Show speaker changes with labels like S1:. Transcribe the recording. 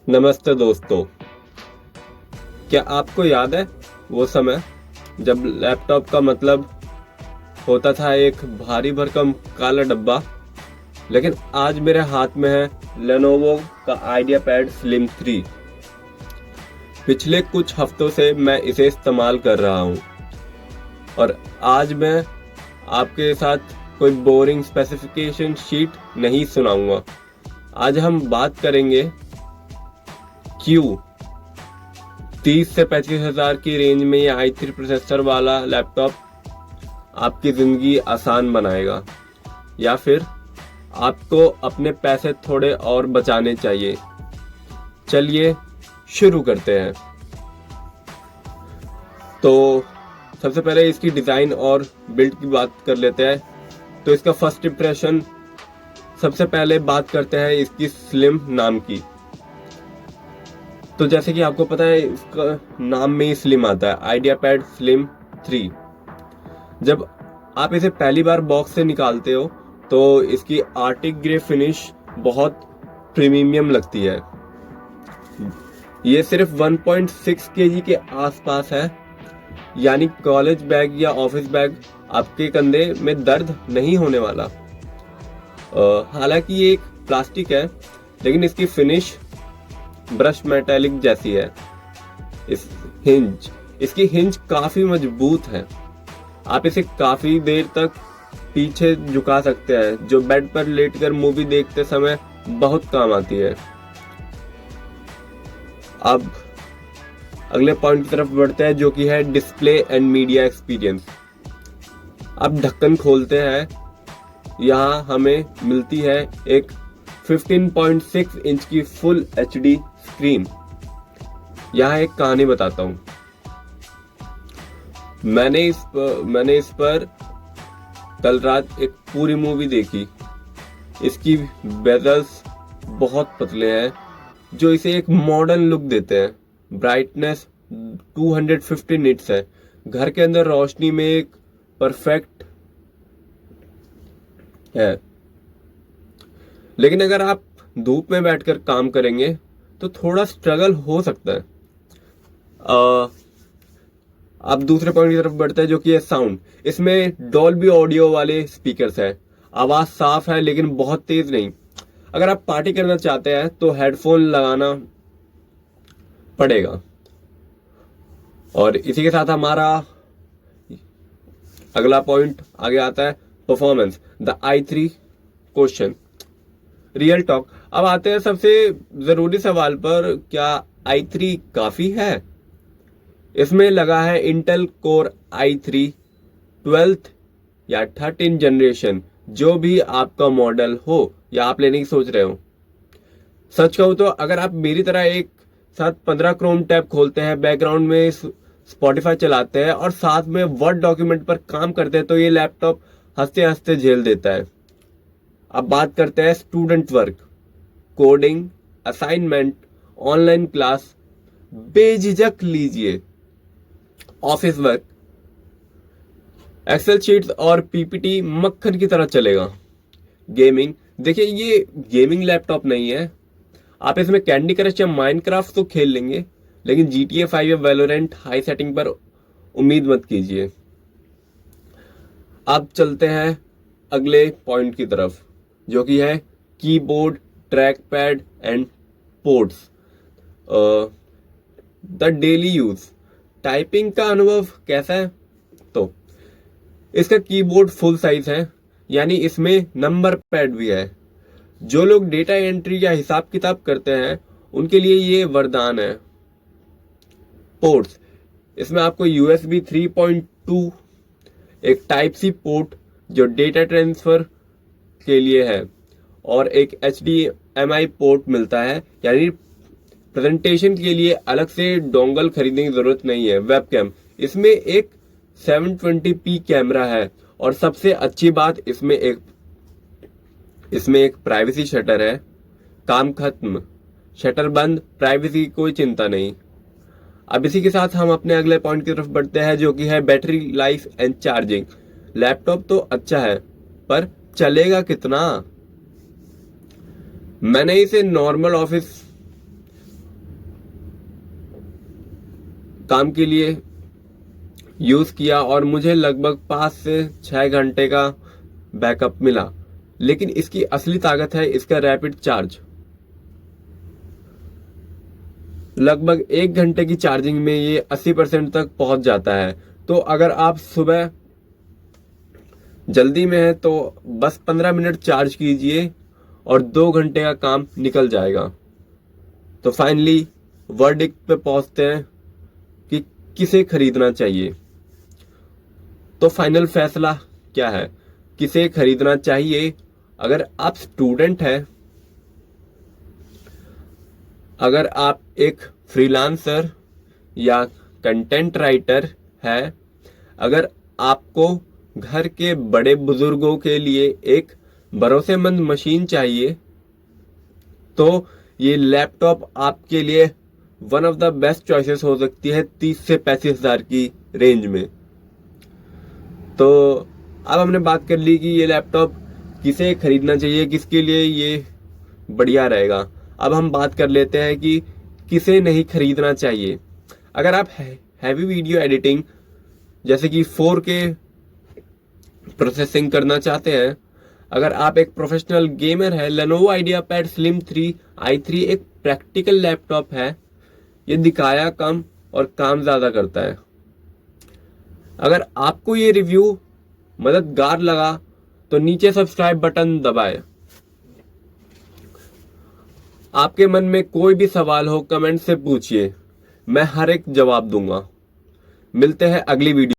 S1: नमस्ते दोस्तों। क्या आपको याद है वो समय जब लैपटॉप का मतलब होता था एक भारी भरकम काला डब्बा। लेकिन आज मेरे हाथ में है लेनोवो का आइडिया पैड स्लिम 3। पिछले कुछ हफ्तों से मैं इसे इस्तेमाल कर रहा हूँ और आज मैं आपके साथ कोई बोरिंग स्पेसिफिकेशन शीट नहीं सुनाऊंगा। आज हम बात करेंगे क्यों 30 से 35 हजार की रेंज में ये i3 प्रोसेसर वाला लैपटॉप आपकी जिंदगी आसान बनाएगा, या फिर आपको अपने पैसे थोड़े और बचाने चाहिए। चलिए शुरू करते हैं। तो सबसे पहले इसकी डिजाइन और बिल्ड की बात कर लेते हैं। तो इसका फर्स्ट इंप्रेशन, सबसे पहले बात करते हैं इसकी स्लिम नाम की। तो जैसे कि आपको पता है इसका नाम में ही स्लिम आता है, आइडिया पैड स्लिम 3। जब आप इसे पहली बार बॉक्स से निकालते हो तो इसकी आर्टिक ग्रे फिनिश बहुत प्रीमियम लगती है। ये सिर्फ 1.6 केजी के आसपास है, यानी कॉलेज बैग या ऑफिस बैग आपके कंधे में दर्द नहीं होने वाला। हालांकि ये एक प्लास्टिक है, लेकिन इसकी फिनिश ब्रश मेटालिक जैसी है। इसकी हिंज काफी मजबूत है। आप इसे काफी देर तक पीछे झुका सकते हैं, जो बेड पर लेटकर मूवी देखते समय बहुत काम आती है। अब अगले पॉइंट की तरफ बढ़ते हैं, जो कि है डिस्प्ले एंड मीडिया एक्सपीरियंस। अब ढक्कन खोलते हैं, यहाँ हमें मिलती है एक 15.6 इंच की फुल HD स्क्रीन। यहाँ एक कहानी बताता हूँ। मैंने इस पर कल रात एक पूरी मूवी देखी। इसकी बेजल्स बहुत पतले हैं, जो इसे एक मॉडर्न लुक देते हैं। ब्राइटनेस 250 निट्स है। घर के अंदर रोशनी में एक परफेक्ट है। लेकिन अगर आप धूप में बैठकर काम करेंगे तो थोड़ा स्ट्रगल हो सकता है। अब दूसरे पॉइंट की तरफ बढ़ते हैं, जो कि है साउंड। इसमें डॉल्बी ऑडियो वाले स्पीकर्स है। आवाज साफ है, लेकिन बहुत तेज नहीं। अगर आप पार्टी करना चाहते हैं तो हेडफोन लगाना पड़ेगा। और इसी के साथ हमारा अगला पॉइंट आगे आता है, performance, the i3 question, real talk. अब आते हैं सबसे जरूरी सवाल पर, क्या i3 काफी है? इसमें लगा है इंटेल कोर i3 12th या 13 जनरेशन, जो भी आपका मॉडल हो या आप लेने की सोच रहे हो। सच कहूं तो अगर आप मेरी तरह एक साथ 15 क्रोम टैब खोलते हैं, बैकग्राउंड में स्पॉटिफाई चलाते हैं और साथ में वर्ड डॉक्यूमेंट पर काम करते हैं, तो ये लैपटॉप हंसते हंसते झेल देता है। अब बात करते हैं student work, coding, assignment, online class, बेझिझक लीजिए। ऑफिस वर्क, एक्सेल शीट्स और पीपीटी मक्खन की तरह चलेगा। गेमिंग, देखिए ये गेमिंग लैपटॉप नहीं है। आप इसमें कैंडी क्रश या माइनक्राफ्ट तो खेल लेंगे, लेकिन GTA 5 या वैलोरेंट हाई सेटिंग पर उम्मीद मत कीजिए। अब चलते हैं अगले पॉइंट की तरफ, जो कि है keyboard, track pad and ports. The daily use, typing का अनुभव कैसा है? तो इसका कीबोर्ड फुल साइज है, यानी इसमें नंबर पैड भी है। जो लोग डेटा एंट्री या हिसाब किताब करते हैं उनके लिए ये वरदान है। पोर्ट्स, इसमें आपको USB 3.2, एक टाइप सी पोर्ट जो डेटा ट्रांसफर के लिए है, और एक HDMI पोर्ट मिलता है, यानी प्रेजेंटेशन के लिए अलग से डोंगल खरीदने की जरूरत नहीं है। वेबकैम, इसमें एक 720p कैमरा है, और सबसे अच्छी बात इसमें एक प्राइवेसी शटर है। काम खत्म, शटर बंद, प्राइवेसी की कोई चिंता नहीं। अब इसी के साथ हम अपने अगले पॉइंट की तरफ बढ़ते हैं, जो कि है battery life and charging. Laptop तो अच्छा है, पर चलेगा कितना? मैंने इसे नॉर्मल ऑफिस काम के लिए यूज किया और मुझे लगभग 5 से 6 घंटे का बैकअप मिला। लेकिन इसकी असली ताकत है इसका रैपिड चार्ज। लगभग 1 घंटे की चार्जिंग में ये 80% तक पहुंच जाता है। तो अगर आप सुबह जल्दी में है तो बस 15 मिनट चार्ज कीजिए और 2 घंटे का काम निकल जाएगा। तो फाइनली वर्डिक्ट पे पहुंचते हैं कि किसे खरीदना चाहिए। तो फाइनल फैसला क्या है, किसे खरीदना चाहिए? अगर आप स्टूडेंट हैं, अगर आप एक फ्रीलांसर या कंटेंट राइटर है, अगर आपको घर के बड़े बुजुर्गों के लिए एक भरोसेमंद मशीन चाहिए, तो ये लैपटॉप आपके लिए one of the best choices हो सकती है 30 से 35 हजार की रेंज में। तो अब हमने बात कर ली कि ये लैपटॉप किसे खरीदना चाहिए, किसके लिए ये बढ़िया रहेगा। अब हम बात कर लेते हैं कि किसे नहीं खरीदना चाहिए। अगर आप हैवी वीडियो एडिटिंग जैसे कि 4K प्रोसेसिंग करना चाहते हैं, अगर आप एक प्रोफेशनल गेमर है, Lenovo IdeaPad Slim 3 i3 एक प्रैक्टिकल लैपटॉप है। ये दिखाया कम और काम ज्यादा करता है। अगर आपको ये रिव्यू मददगार लगा तो नीचे सब्सक्राइब बटन दबाएं। आपके मन में कोई भी सवाल हो कमेंट से पूछिए, मैं हर एक जवाब दूंगा। मिलते हैं अगली वीडियो।